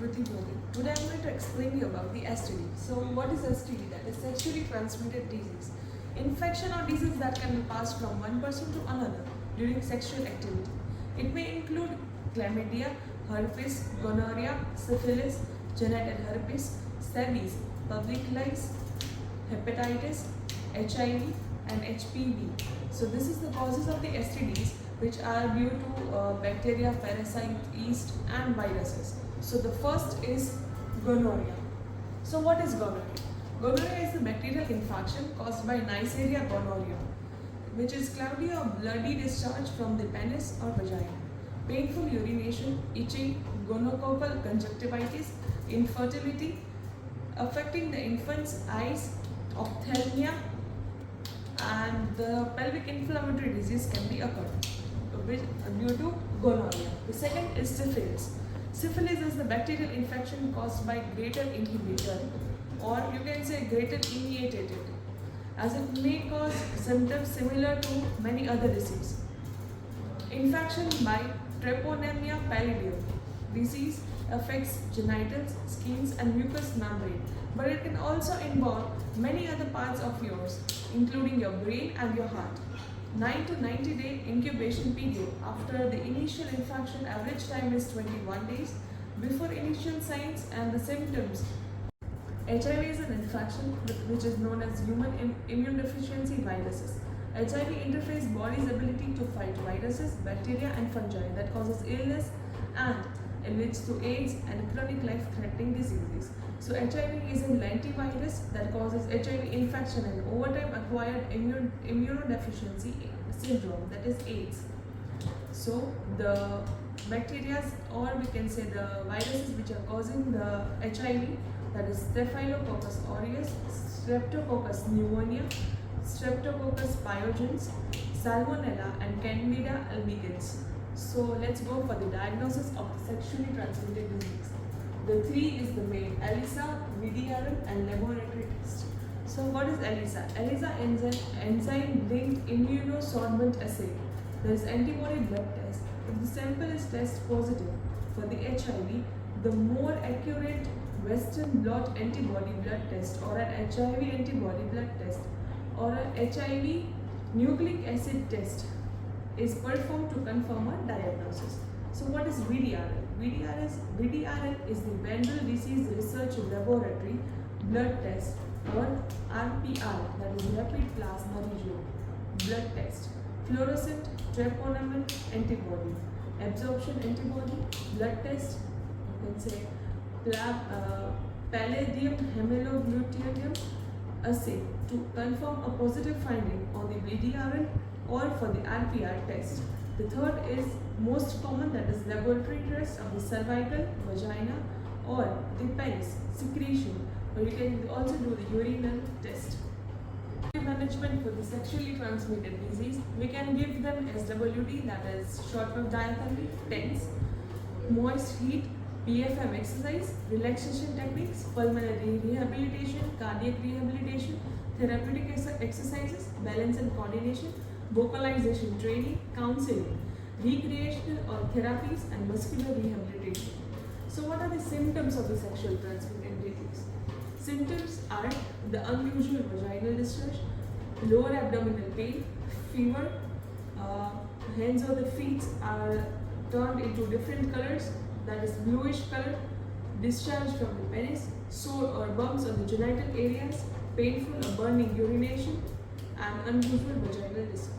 Kriti Bhoni. Today I'm going to explain you about the STD. So what is STD? That is sexually transmitted disease. Infection or disease that can be passed from one person to another during sexual activity. It may include chlamydia, herpes, gonorrhea, syphilis, genital herpes, scabies, public lice, hepatitis, HIV, and HPV. So this is the causes of the STDs, which are due to bacteria, parasite, yeast, and viruses. So the first is gonorrhea. So what is gonorrhea? Gonorrhea is the bacterial infection caused by Neisseria gonorrhea, which is cloudy or bloody discharge from the penis or vagina. Painful urination, itching, gonococcal conjunctivitis, infertility, affecting the infant's eyes, ophthalmia, and the pelvic inflammatory disease can be occurred due to gonorrhea. The second is syphilis. Syphilis is the bacterial infection caused by greater inhibitor, or you can say greater initiated, as it may cause symptoms similar to many other diseases. Infection by Treponema pallidum. Disease affects genitals, skins, and mucous membrane, but it can also involve many other parts of yours, including your brain and your heart. 9 to 90 day incubation period after the initial infection. Average time is 21 days before initial signs and the symptoms. HIV is an infection which is known as human immune deficiency viruses. HIV interferes body's ability to fight viruses, bacteria, and fungi that causes illness and it leads to AIDS and chronic life-threatening diseases. So HIV is an antivirus that causes HIV infection and over time acquired immunodeficiency syndrome, that is AIDS. So the bacteria, or we can say the viruses which are causing the HIV, that is Staphylococcus aureus, Streptococcus pneumonia, Streptococcus pyogenes, Salmonella, and Candida albicans. So let's go for the diagnosis of the sexually transmitted disease. The three is the main: ELISA, VDRL, and laboratory test. So what is ELISA? ELISA enzyme-linked immunosorbent assay. There is antibody blood test. If the sample is test positive for the HIV, the more accurate Western blot antibody blood test or an HIV antibody blood test or an HIV nucleic acid test is performed to confirm a diagnosis. So what is VDRL? VDRL is the Vandal Disease Research Laboratory blood test, or RPR, that is rapid plasma review blood test. Fluorescent treponemal antibody, absorption antibody blood test, you can say palladium hemogglutatium assay to confirm a positive finding on the VDRL or for the RPR test. The third is most common, that is laboratory test of the cervical, vagina, or the penis secretion, or you can also do the urinal test. Management for the sexually transmitted disease, we can give them SWD, that is short wave diathermy, TENS, moist heat, PFM exercise, relaxation techniques, pulmonary rehabilitation, cardiac rehabilitation, therapeutic exercises, balance and coordination, vocalization training, counseling, recreational or therapies, and muscular rehabilitation. So what are the symptoms of the sexual transmitted disease? Symptoms are the unusual vaginal discharge, lower abdominal pain, fever, hands or the feet are turned into different colors, that is bluish color, discharge from the penis, sore or bumps on the genital areas, painful or burning urination, and unusual vaginal discharge.